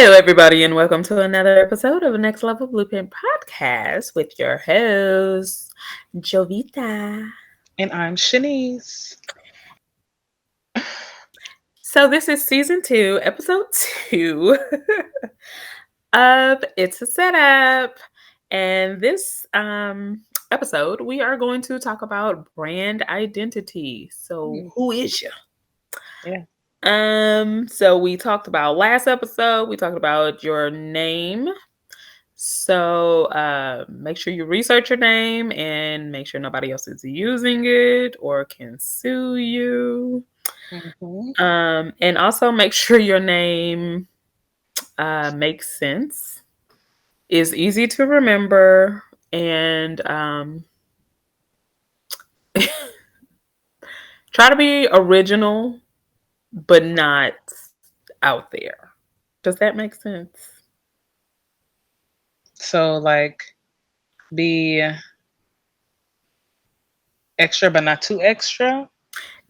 Hello, everybody, and welcome to another episode of Next Level Blueprint Podcast with your host, Jovita. And I'm Shanice. So, this is season two, episode two of It's a Setup. And this episode, we are going to talk about brand identity. So, Mm, who is you? yeah. So we talked about last episode, we talked about your name. So make sure you research your name and make sure nobody else is using it or can sue you. hmm And also make sure your name makes sense, is easy to remember, and try to be original, but not out there. Does that make sense? So, like, be extra, but not too extra.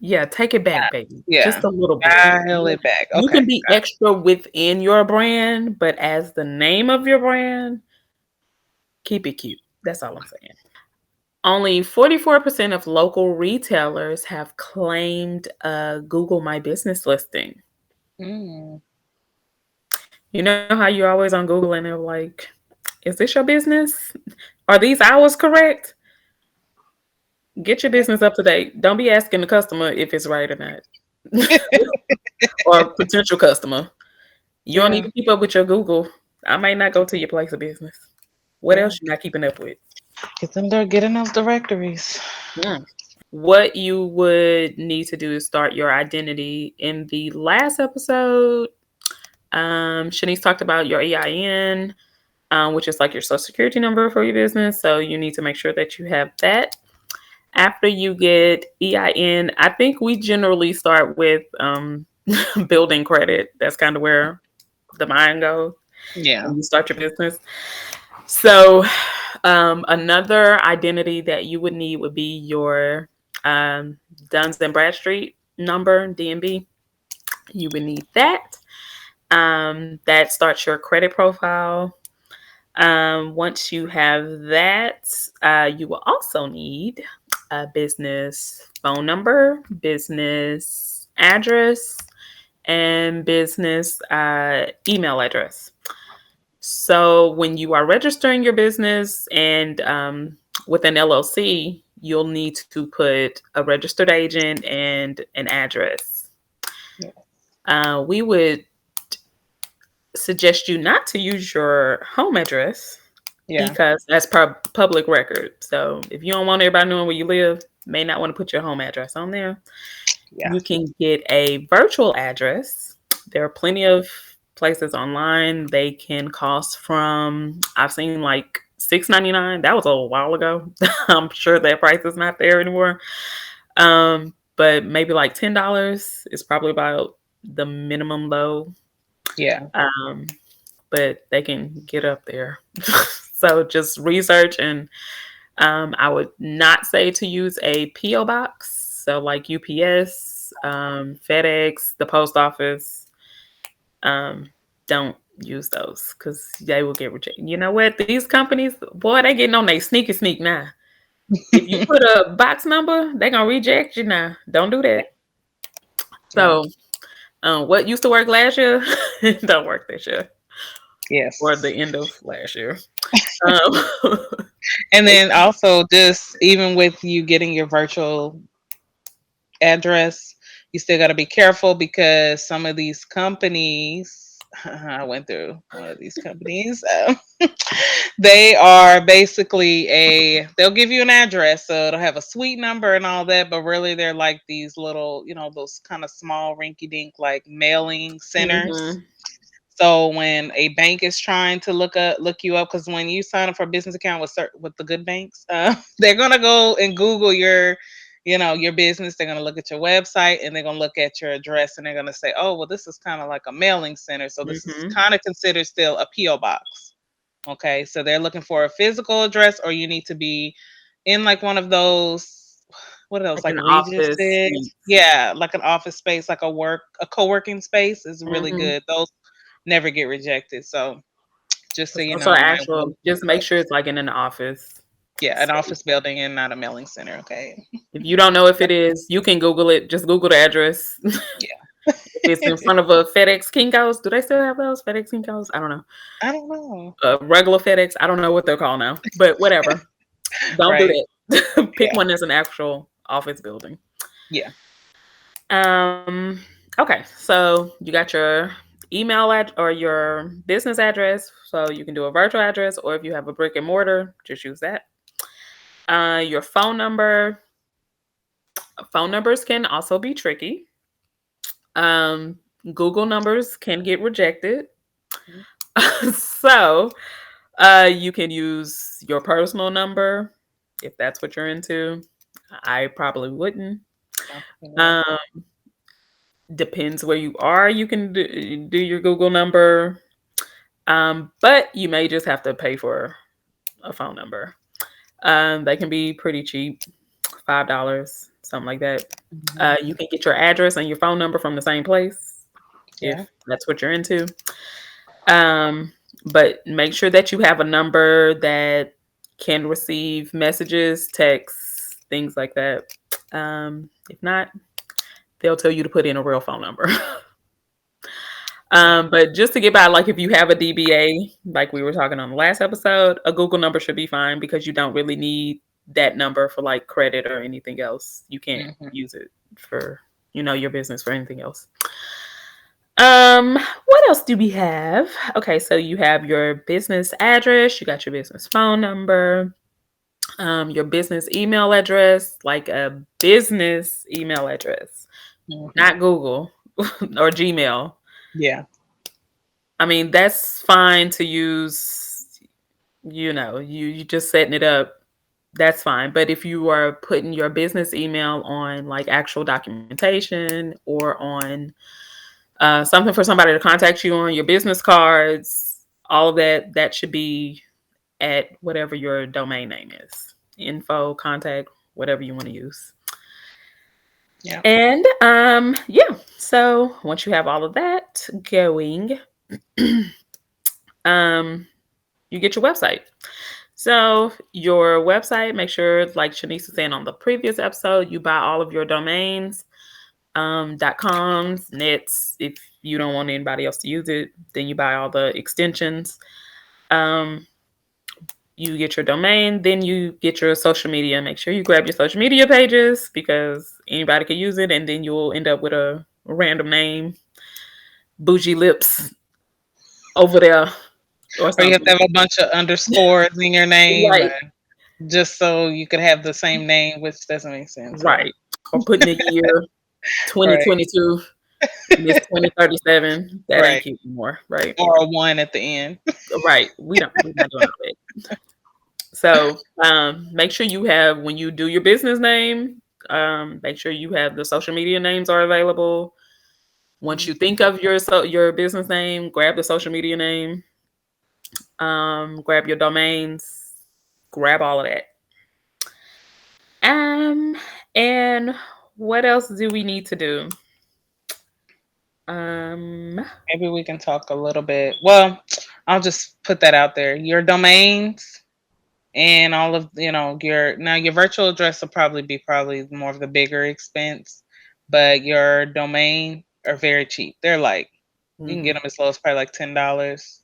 Yeah, take it back, baby. Just Yeah. a little bit. Dial it back. You Okay. can be extra within your brand, but as the name of your brand, keep it cute. That's all I'm saying. Only 44% of local retailers have claimed a Google My Business listing. Mm. You know how you're always on Google and they're like, is this your business? Are these hours correct? Get your business up to date. Don't be asking the customer if it's right or not. Or potential customer. You don't need Yeah. to keep up with your Google. I might not go to your place of business. What Yeah. else you not keeping up with? Get them there. Get in those directories. Mm. What you would need to do is start your identity. In the last episode, Shanice talked about your EIN, which is like your social security number for your business. So you need to make sure that you have that. After you get EIN, I think we generally start with building credit. That's kind of where the mind goes Yeah. when you start your business. So, another identity that you would need would be your Duns and Bradstreet number, DNB. You would need that. That starts your credit profile. Once you have that, you will also need a business phone number, business address, and business email address. So when you are registering your business and with an LLC, you'll need to put a registered agent and an address. Yeah. We would suggest you not to use your home address Yeah. because that's public record. So if you don't want everybody knowing where you live, may not want to put your home address on there. Yeah. You can get a virtual address. There are plenty of places online. They can cost from I've seen like $6.99. That was a while ago. I'm sure that price is not there anymore. But maybe like $10 is probably about the minimum low. Yeah. Um, but they can get up there. So just research and I would not say to use a PO box. So like UPS, FedEx, the post office. Um, don't use those because they will get rejected. You know what? These companies, boy, they getting on they sneaky sneak now. If you put a box number, they gonna reject you now. Don't do that. Yeah. So, what used to work last year don't work this year or the Yes. end of last year. Um, And then also, just even with you getting your virtual address, you still got to be careful because some of these companies, I went through one of these companies. They are basically they'll give you an address, so it'll have a suite number and all that, but really they're like these little, those kind of small rinky dink like mailing centers. mhm. So when a bank is trying to look you up, because when you sign up for a business account with the good banks, they're gonna go and Google your business. They're gonna look at your website and they're gonna look at your address and they're gonna say, oh, well, this is kind of like a mailing center, so this is Mhm. kind of considered still a PO box. Okay, so they're looking for a physical address, or you need to be in like one of those. What are those Like like an office Regis's? suite. Yeah, like an office space, like a co-working space is really Mhm. good. Those never get rejected. So just so It's you also know, you might want actual. to look Just make up. sure it's like in an office Yeah, an space. office building and not a mailing center. Okay. If you don't know if it is, you can Google it. Just Google the address. Yeah. If it's in front of a FedEx Kinko's, do they still have those FedEx Kinko's? I don't know. I don't know. Regular FedEx, I don't know what they're called now, but whatever. Don't do Right. that. Pick Yeah. one that's an actual office building. Yeah. Um. Okay, so you got your email or your business address, so you can do a virtual address, or if you have a brick and mortar, just use that. Your phone number. Phone numbers can also be tricky. Um, Google numbers can get rejected. Mhm. So you can use your personal number if that's what you're into. I probably wouldn't. Okay. Um, Depends where you are. You can do your Google number, but you may just have to pay for a phone number. They can be pretty cheap, $5, something like that. Mhm. You can get your address and your phone number from the same place Yeah. if that's what you're into. Um, but make sure that you have a number that can receive messages, texts, things like that. If not, they'll tell you to put in a real phone number. Yeah. But just to get by, like if you have a DBA, like we were talking on the last episode, a Google number should be fine because you don't really need that number for like credit or anything else. You can't Mhm. use it for, your business for anything else. What else do we have? Okay, so you have your business address, you got your business phone number, your business email address, like a business email address, Mhm. not Google or Gmail. Yeah. I mean, that's fine to use, you just setting it up. That's fine. But if you are putting your business email on like actual documentation or on something for somebody to contact you on, your business cards, all of that, that should be at whatever your domain name is. Info, contact, whatever you want to use. Yeah. And yeah, so once you have all of that going, um you get your website. So your website, make sure, like Shanice was saying on the previous episode, you buy all of your domains, .coms, nets. If you don't want anybody else to use it, then you buy all the extensions. Um, you get your domain, then you get your social media. Make sure you grab your social media pages because anybody can use it, and then you'll end up with a random name, bougie lips over there or Or you have to something. have a bunch of underscores in your name, Right, just so you could have the same name, which doesn't make sense. Yeah. right. Or putting the year Right. 2022 and it's 2037. That ain't Right. cute anymore, right? Or a one at the end. Right. We're not doing that. So make sure you have, when you do your business name, make sure you have the social media names are available. Once you think of your business name, grab the social media name, grab your domains, grab all of that. Um, and what else do we need to do? Um, Maybe we can talk a little bit. Well, I'll just put that out there. Your domains and all of your virtual address will probably more of the bigger expense, but your domain are very cheap. They're like you can get mhm. them as low as probably like $10,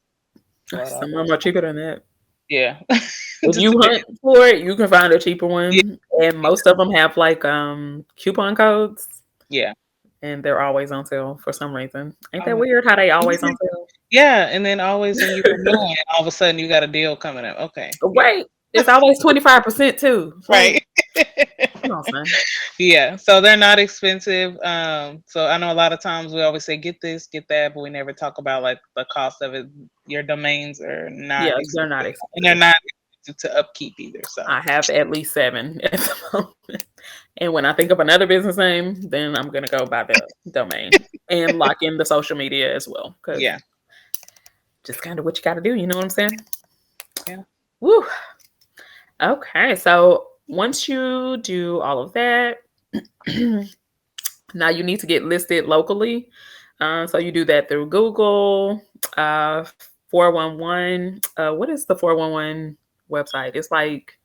Some of them $12. are cheaper than that. Yeah, If just you depends. hunt for it, you can find a cheaper Yeah, one, and most of them have like coupon codes, yeah. and they're always on sale for some reason. Ain't that Um, weird how they always on sale? yeah, and then always when you renew it, all of a sudden you got a deal coming up. Okay, yeah, Right. It's always 25% too. It's like, right. come on, son. Yeah, so they're not expensive. So I know a lot of times we always say get this, get that, but we never talk about like the cost of it. Your domains are not Yeah, they're not expensive, and they're expensive. not expensive to upkeep either. So I have at least 7 at the moment. And when I think of another business name, then I'm gonna go by the domain and lock in the social media as well. Cause yeah, just kind of what you gotta do, you know what I'm saying? yeah. Woo. Okay, so once you do all of that, now you need to get listed locally. So you do that through Google. uh 411. What is the 411 website? It's like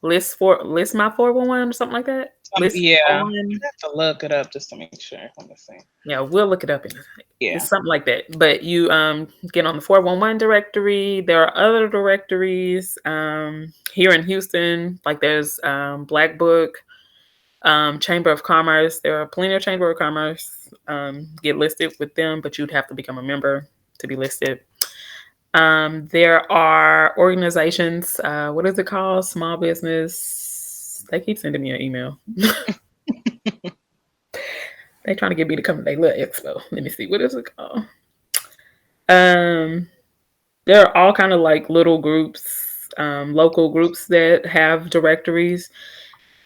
list my 411 or something like that. List Yeah, on. I have to look it up just to make sure. Let me see. Yeah, we'll look it up in a sec. Yeah. It's something like that. But you get on the 411 directory. There are other directories here in Houston, like there's Black Book, Chamber of Commerce. There are plenty of Chamber of Commerce get listed with them, but you'd have to become a member to be listed. There are organizations. What is it called? Small business. They keep sending me an email. They trying to get me to come to their little expo. Let me see. What is it called? Um, there are all kind of like little groups, local groups that have directories,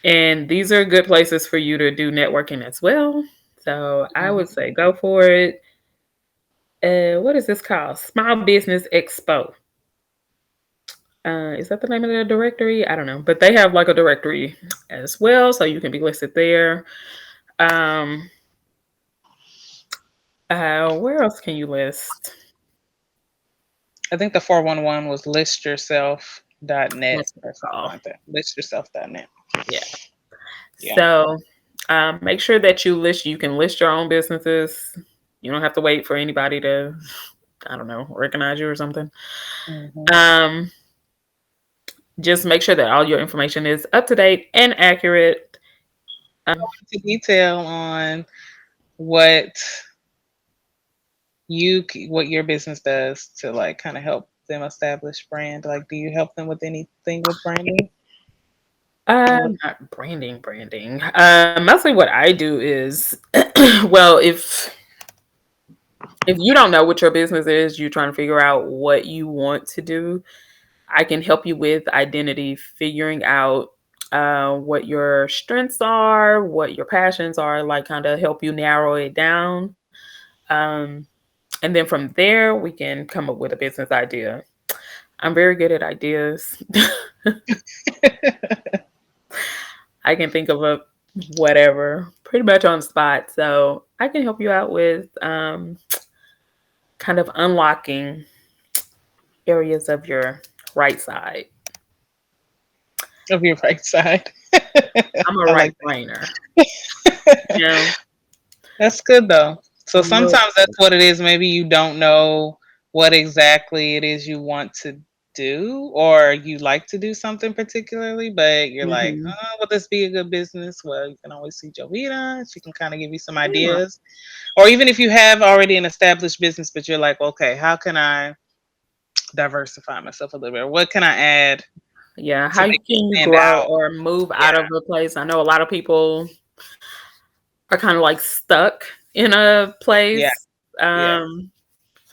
and these are good places for you to do networking as well. So I would Mhm. say go for it. What is this called? Small Business Expo. Is that the name of the directory? I don't know, but they have like a directory as well, so you can be listed there. Um, where else can you list? I think the 411 was listyourself.net That's what or it's something called. like that. Listyourself.net. Yeah. Yeah. So make sure that you can list your own businesses. You don't have to wait for anybody to, I don't know, recognize you or something. Hmm. Um, just make sure that all your information is up to date and accurate. To detail on what what your business does to like kind of help them establish brand. Like, do you help them with anything with branding? Not branding. Mostly what I do is, well, if you don't know what your business is, you're trying to figure out what you want to do. I can help you with identity, figuring out what your strengths are, what your passions are, like kind of help you narrow it down. Um, and then from there, we can come up with a business idea. I'm very good at ideas. I can think of a whatever pretty much on the spot. So I can help you out with kind of unlocking areas of your right side. Of your right side. I'm a I right like brainer. that. You know, That's good though. So I'm real. sometimes that's what it is. Maybe you don't know what exactly it is you want to do, or you like to do something particularly, but you're like, Mhm. oh, would this be a good business? Well, you can always see Jovita. She can kind of give you some Yeah. ideas. Or even if you have already an established business, but you're like, okay, how can I diversify myself a little bit? Or what can I add Yeah. to How make it can you stand grow out? or move Yeah, out of a place? I know a lot of people are kind of like stuck in a yeah, place. yeah, Um,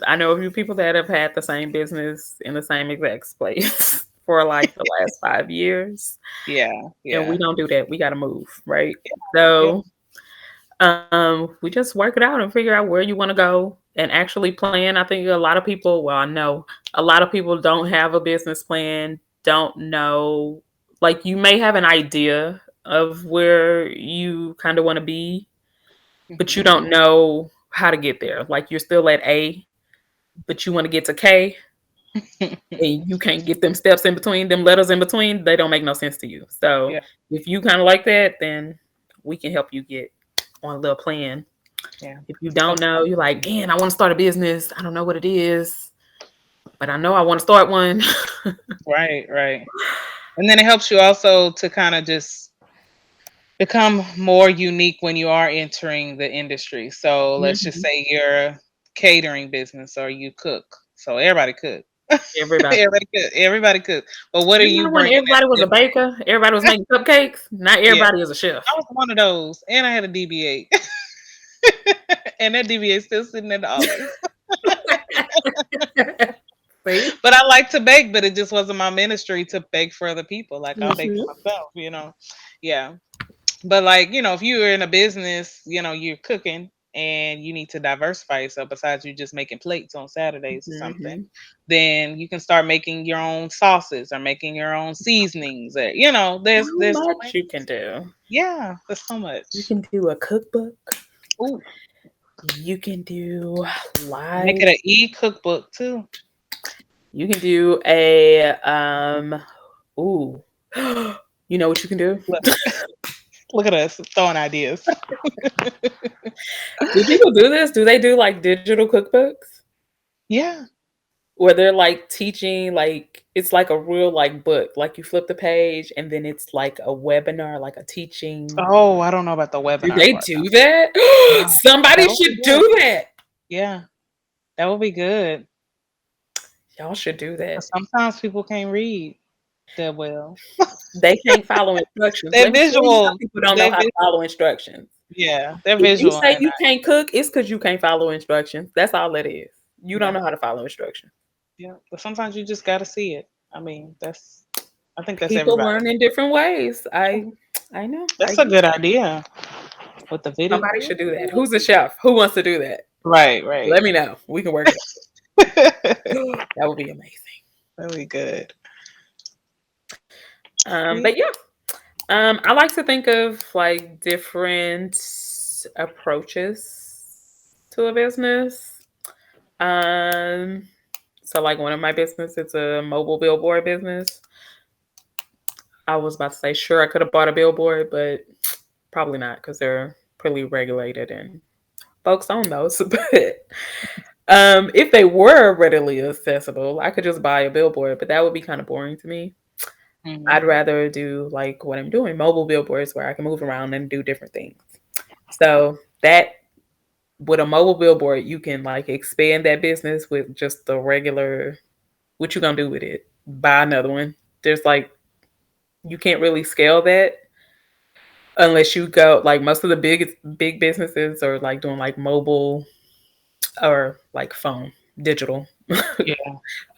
I know a few people that have had the same business in the same exact place for like the last 5 years. yeah, And we yeah, don't do that. We got to move, right? yeah. So we just work it out and figure out where you want to go and actually plan. I think a lot of people, well, I know a lot of people don't have a business plan, don't know, like you may have an idea of where you kind of want to be, but you Hmm. don't know how to get there. Like you're still at A, but you want to get to K and you can't get them steps in between, them letters in between, they don't make no sense to you. So Yeah, if you kind of like that, then we can help you get on a little plan. yeah. If you don't Okay. know, you're like, man, I want to start a business. I don't know what it is, but I know I want to start one. Right, right. And then it helps you also to kind of just become more unique when you are entering the industry. So let's just Mhm. say you're a catering business or you cook. So everybody cook. Everybody. Everybody cook. But what are you Remember when bringing everybody was a that's baker? Everybody was making cupcakes. Not yeah. everybody is a chef. I was one of those. And I had a DBA. And that DBA is still sitting in the office. See? But I like to bake, but it just wasn't my ministry to bake for other people. Like I'll bake Mhm. for myself. Yeah. But like, if you're in a business, you're cooking and you need to diversify yourself besides you just making plates on Saturdays or something, Mhm. then you can start making your own sauces or making your own seasonings. Or, So there's much you can do. yeah, there's so You much. can do a cookbook. Ooh, You can do Make live. it an e-cookbook too. You can do a ooh. You know what you can do? Look, look at us throwing ideas. Do people do this? Do they do like digital cookbooks Yeah. where they're like teaching like it's like a real like book, like you flip the page and then it's like a webinar, like a teaching. Oh, I don't know about the Do webinar they part do though. that? No, Somebody that would be should good. do that. Yeah, that would be good. Y'all should do 'Cause that. sometimes people can't read that well. They can't follow instructions. They're Let me tell you how visual. people don't know They how to visual. follow instructions. Yeah, they're If you visual say and you not. can't cook, it's because you can't follow instructions. That's all it is. You don't Yeah, know how to follow instructions. yeah. But sometimes you just gotta see it. I mean, that's. I think that's People everybody. learn in different ways. I know. I That's a get good you. idea with the video. Somebody should do that. Who's a chef? Who wants to do that? Right, right. Let me know. We can work it That'd out. That would be amazing. be good. But Yeah. yeah, I like to think of like different approaches to a business. Um, so like one of my business, it's a mobile billboard business. I was about to say, sure, I could have bought a billboard, but probably not because they're pretty regulated and folks own those. But if they were readily accessible, I could just buy a billboard, but that would be kind of boring to me. I'd Hmm. rather do like what I'm doing, mobile billboards where I can move around and do different things. So that with a mobile billboard, you can like expand that business with just the regular. What you gonna do with it? Buy another one. There's like you can't really scale that unless you go like most of the big businesses are like doing like mobile or like phone digital Yeah,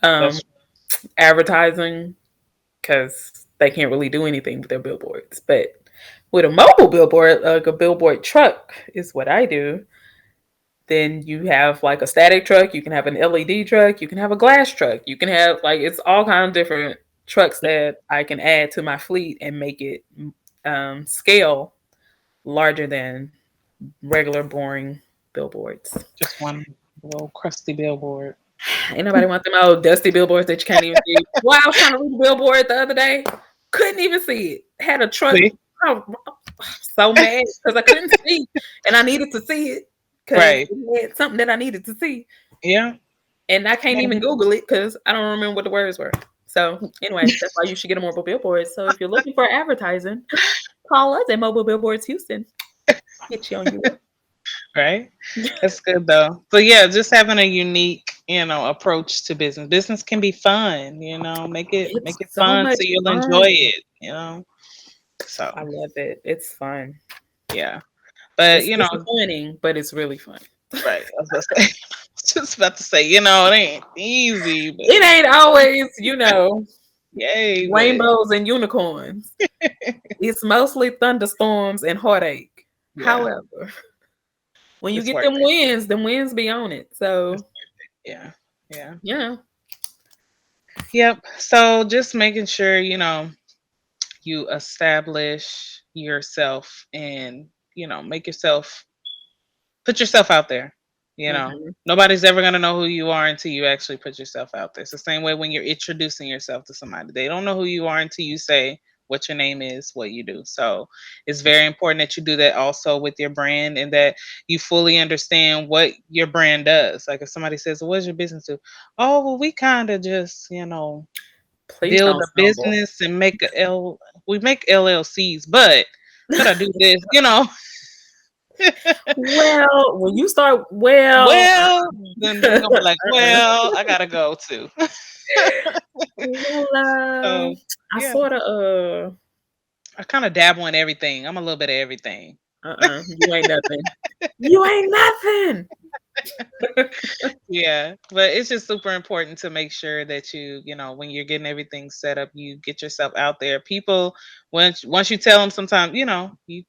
um that's advertising because they can't really do anything with their billboards. But with a mobile billboard, like a billboard truck is what I do. Then you have like a static truck, you can have an LED truck, you can have a glass truck, you can have like it's all kinds of different trucks that I can add to my fleet and make it scale larger than regular boring billboards. just one little crusty billboard. Ain't nobody want them old dusty billboards that you can't even see. Well, I was trying to read the billboard the other day, couldn't even see it. Had a truck. See? I was so mad because I couldn't see, and I needed to see it because Right. it had something that I needed to see, Yeah. and I can't Yeah. even Google it because I don't remember what the words were. So anyway, that's why you should get a mobile billboard. So if you're looking for advertising, call us at Mobile Billboards Houston. Get you on your way. Right. That's good though. So yeah, just having a unique, approach to business. Business can be fun, It's make it so fun much so you'll enjoy fun. it. So I love it. It's fun. yeah. But It's disappointing, but it's really fun. right. I was about to say, just about to say, it ain't easy, but It ain't always, yay, but rainbows and unicorns. It's mostly thunderstorms and heartache. yeah, However, when you it's get worth it. them wins be on it. It's So, worth it. Yeah. Yeah. yeah, Yep. So just making sure, you establish yourself and, make yourself put yourself out there. You know, hmm nobody's ever going to know who you are until you actually put yourself out there. It's the same way when you're introducing yourself to somebody. They don't know who you are until you say what your name is, what you do. So it's very important that you do that also with your brand and that you fully understand what your brand does. Like if somebody says, well, "What's your business do?" Oh, well, we kind of just, please build don't a stumble. business and make we make LLCs, but I do this. Well, when you start, well, Well, then they're gonna be like, "Well, I gotta go too." well, So, I yeah, sort of, I kinda dabble in everything. I'm a little bit of everything. you ain't nothing. You ain't nothing. Yeah, but it's just super important to make sure that when you're getting everything set up, you get yourself out there. People, once you tell them, sometimes, you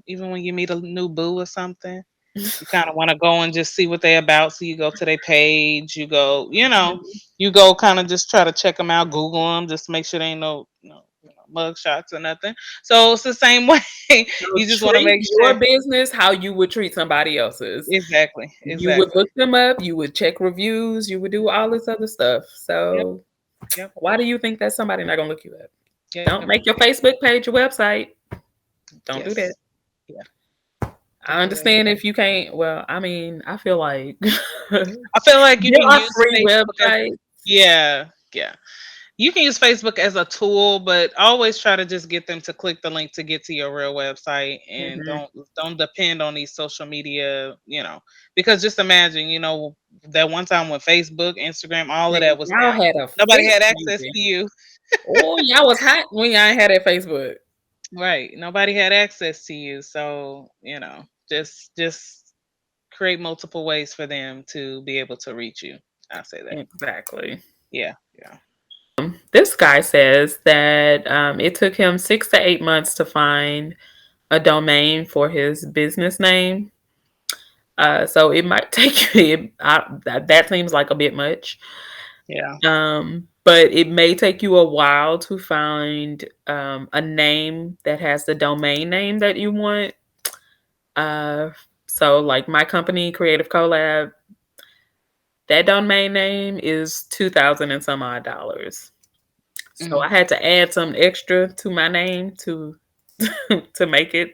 even when you meet a new boo or something, you kinda wanna go and just see what they about, so you go to their page, you go kinda just try to check them out, Google them, just to make sure they ain't mug shots or nothing. So it's the same way. So You just want to treat make your sure. business how you would treat somebody else's. Exactly. You would Exactly. look them up, you would check reviews, you would do all this other stuff. Yep. So Yep. why do you think that somebody not gonna look you up? Yep. Don't make your Facebook page your website. Don't do Yes. that. Yeah. I Don't do that. understand if you can't. Well, I mean, I feel like I feel like you there can are use free Facebook as websites. yeah, yeah. You can use Facebook as a tool, but always try to just get them to click the link to get to your real website, and Mhm. don't depend on these social media, because just imagine, that one time when Facebook, Instagram, all of And that was y'all down, had a nobody fit, had access baby. to you. Oh, y'all was hot when y'all ain't had that Facebook. Right. Nobody had access to you. So, just create multiple ways for them to be able to reach you. I'll say that. Exactly. Yeah. Yeah. This guy says that it took him 6 to 8 months to find a domain for his business name. So it might take you. That seems like a bit much. Yeah. But it may take you a while to find a name that has the domain name that you want. Uh, so, like my company, Creative Collab, that domain name is 2,000 and some odd dollars. So I Mhm. had to add some extra to my name to to make it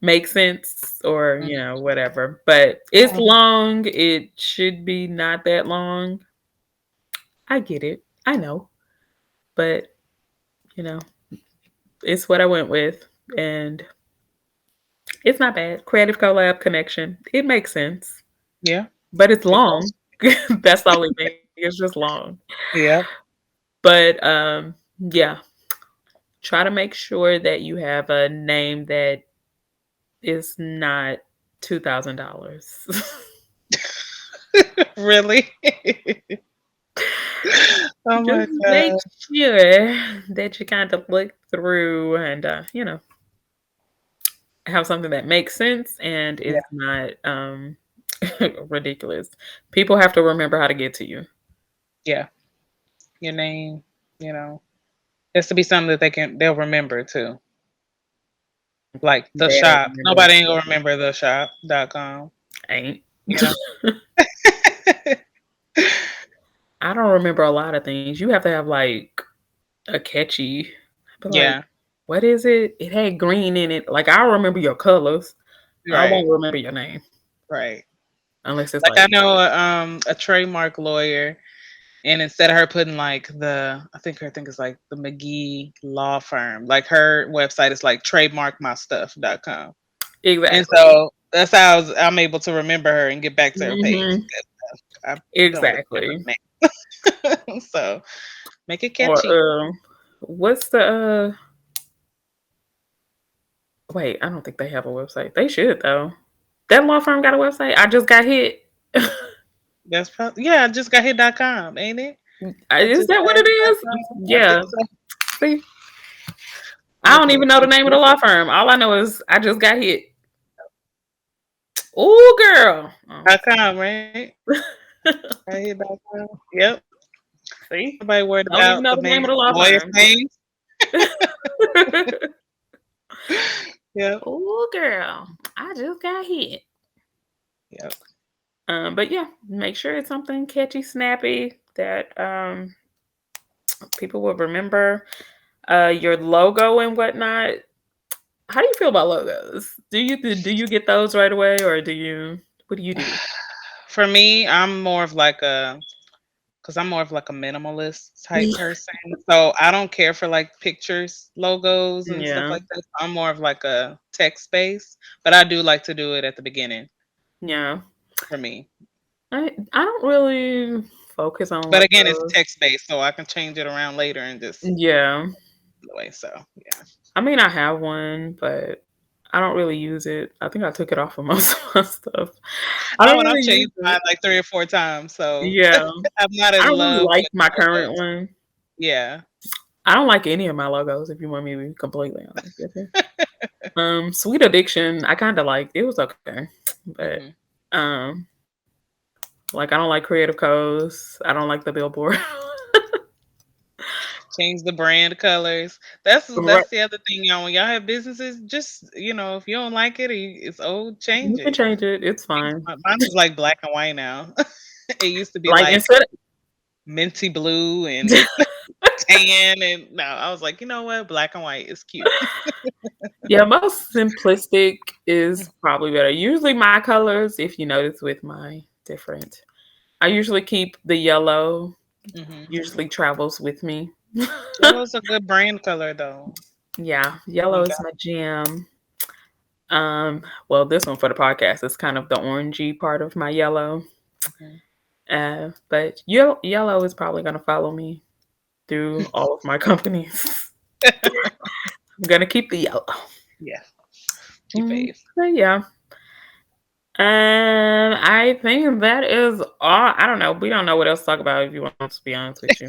make sense, or Mhm. whatever. But it's long. It should be not that long. I get it. I know, but you know, it's what I went with, and it's not bad. Creative Collab Connection. It makes sense, Yeah. but it's It long. does. That's the only thing. It's just long. Yeah. But yeah, try to make sure that you have a name that is not $2,000. Really? Oh Just my make god. sure that you kind of look through and have something that makes sense and Yeah. is not ridiculous. People have to remember how to get to you. Yeah. Your name, you know. Has to be something that they'll remember too. Like the They don't shop. remember Nobody ain't gonna remember the shop.com, ain't. you know. I don't remember a lot of things. You have to have like a catchy, but like, Yeah. what is it? It had green in it. Like I'll remember your colors. I Right. won't remember your name Right. unless it's Like I like know a trademark lawyer, and instead of her putting like I think it's like the McGee law firm, like her website is like trademarkmystuff.com. And exactly. so that's how I'm able to remember her and get back to her page. Hmm. I don't really remember Exactly. the name. So make it Or catchy. what's the wait, I don't think they have a website. They should though. That law firm got a website? I just got hit. That's probably yeah, I just got hit.com, ain't it? I Is just that what got it is? hit.com. I think Yeah. so. See? I'm I don't looking at even know the name of the law firm. All I know is I just got hit. Oh girl. Oh. .com, right? Got hit.com. Yep. See? Nobody worried Don't even about know the the name man of the law lawyer's firm. names. Yep. Oh girl. I just got hit. Yep. But yeah, make sure it's something catchy, snappy that people will remember. Your logo and whatnot. How do you feel about logos? Do you get those right away, or do you what do you do? For me, I'm more of like a minimalist type person. So I don't care for like pictures, logos and stuff Yeah, like that. I'm more of like a text space, but I do like to do it at the beginning yeah. for me. I don't really focus on But again, it's logos. text based, so I can change it around later and just Yeah, the way. So yeah. I mean I have one, but I don't really use it. I think I took it off of most of my stuff. I I don't went I've really use changed it. mine like 3 or 4 times, so Yeah, I'm not I in don't really love like with my current logos. one. Yeah. I don't like any of my logos. If you want me to be completely honest with you. Sweet Addiction, I kind of liked. It was okay, but Hmm. um, like I don't like Creative Codes. I don't like the billboard. Change the brand colors. Right. That's the other thing, y'all. When y'all have businesses, just if you don't like it or it's old, change You can it. change it. It's fine. Mine is like black and white now. It used to be Like like instead minty blue of and tan, and no, I was like, you know what, black and white is cute. yeah, most simplistic is probably better. Usually my colors, if you notice with my different I usually keep the yellow, Hmm. usually travels with me. Yellow's a good brand color, though. Yeah, yellow You is got. my jam. Well, this one for the podcast is kind of the orangey part of my yellow. Mhm. But yellow is probably gonna follow me through all of my companies. I'm gonna keep the yellow. Yeah, your fave. But yeah. I think that is all. I don't know. We don't know what else to talk about if you want to be honest with you.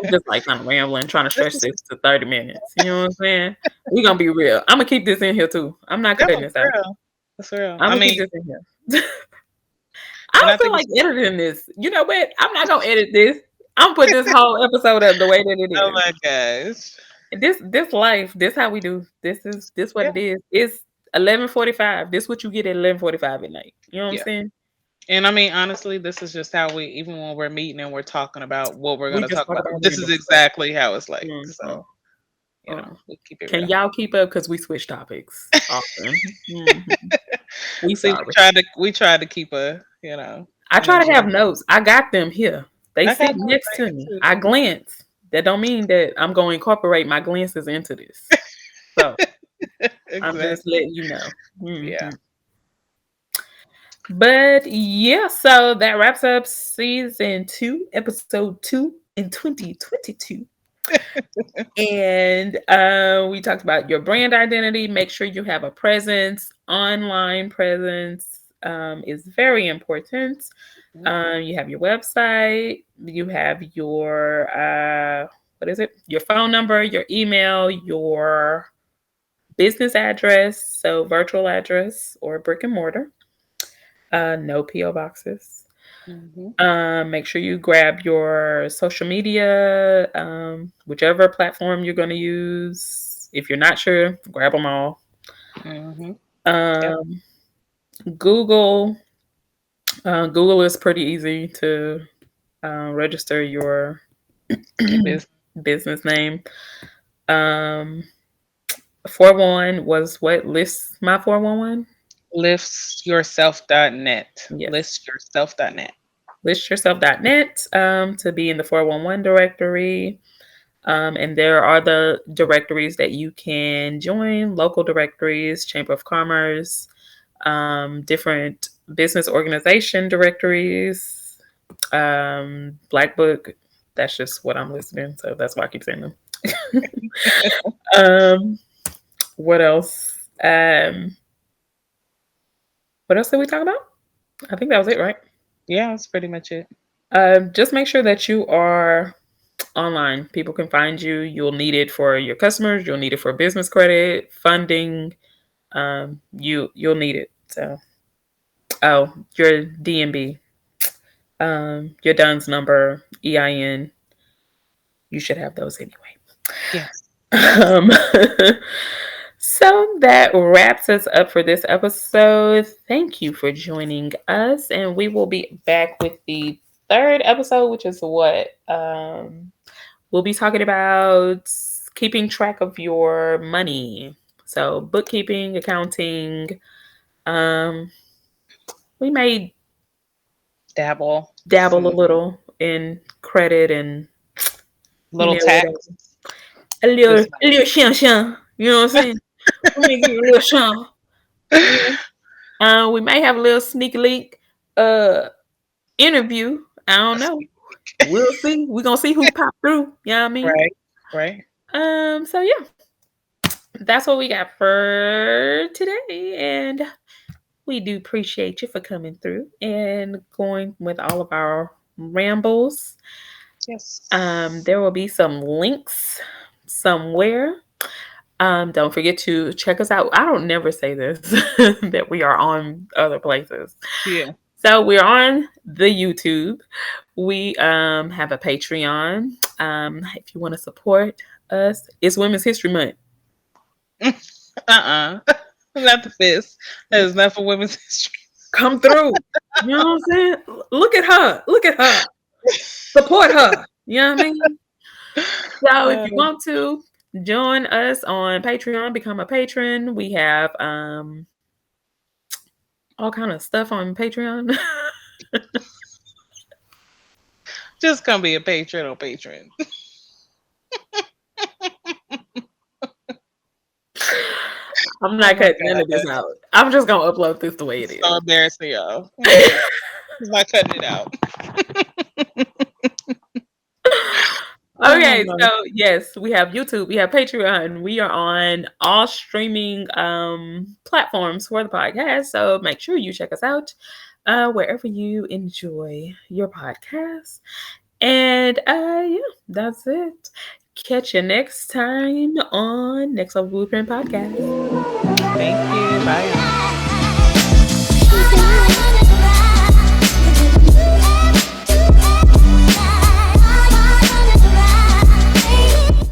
We just like kind of rambling, trying to This stretch is this to 30 minutes. You know what I'm saying? We're gonna be real. I'm gonna keep this in here too. I'm not no, cutting this for out. real. That's real. I'm I gonna keep mean, this in here. I and I don't feel think like it's editing this. You know what? I'm not gonna edit this. I'm gonna put this whole episode up the way that it oh is. my gosh. This life, this how we do. This what Yeah, it is. It's 11:45. This what you get at 11:45 at night. You know what I'm yeah. saying? And I mean, honestly, this is just how we, even when we're meeting and we're talking about what we're going We to just talk talk about, about this is random stuff. exactly how it's like. Mhm. So, we keep it Can real. y'all keep up? Because we switch topics often. Mhm. We See, sorry. we tried to keep I an try to have agenda. notes. I got them here. They I got sit notes next right to me. here I glance. That don't mean that I'm going to incorporate my glances into this. So too. I'm just Exactly. letting you know. Yeah. Mhm. But yeah, so that wraps up season 2, episode 2 in 2022. And we talked about your brand identity. Make sure you have a presence. Online presence is very important. Mhm. You have your website. You have your what is it? Your phone number, your email, your business address, so virtual address or brick and mortar. No PO boxes. Mhm. Make sure you grab your social media, whichever platform you're going to use. If you're not sure, grab them all. Mhm. Yep. Um, Google. Google is pretty easy to register your Your business. business name. Um, 411 was what? List my 411? Listyourself.net. Yes. Listyourself.net. Listyourself.net to be in the 411 directory. And there are the directories that you can join, local directories, Chamber of Commerce, different business organization directories, Black Book. That's just what I'm listening, so that's why I keep saying them. um, what else? What else did we talk about? I think that was it, right? Yeah, that's pretty much it. Just make sure that you are online. People can find you. You'll need it for your customers. You'll need it for business credit, funding. You'll need it. So, oh, your DMB, your DUNS number, EIN. You should have those anyway. Yes. Yes. Um, so that wraps us up for this episode. Thank you for joining us, and we will be back with the third episode, which is what we'll be talking about keeping track of your money. So bookkeeping, accounting. Um, we may Dabble. dabble a Some little in credit and little whatever. tax. Just A little shun. You know what I'm saying? We may give you a little shun. Yeah. We may have a little sneaky link uh interview. I don't know. We'll see. We're gonna see who pop through. You know what I mean? right. Right. So yeah, that's what we got for today. And we do appreciate you for coming through and going with all of our rambles. Yes. There will be some links somewhere. Don't forget to check us out. I don't never say this that we are on other places. Yeah. So we're on the YouTube. We have a Patreon. If you want to support us, it's Women's History Month. Uh-uh. Not the fist. That is not for women's history. Come through. You know what I'm saying? Look at her. Look at her. Support her. You know what I mean? So if Uh, you want to join us on Patreon, become a patron. We have all kind of stuff on Patreon. just come be a patron on Patreon. I'm Oh not my cutting none of god. this out. I'm just gonna upload this the way it It's so is. embarrassing, y'all. Oh my god. He's not cutting it out. Oh Okay, my. so yes, we have YouTube, we have Patreon, we are on all streaming platforms for the podcast. So make sure you check us out wherever you enjoy your podcast. And yeah, that's it. Catch you next time on Next Level Blueprint Podcast. Thank you. Bye, y'all.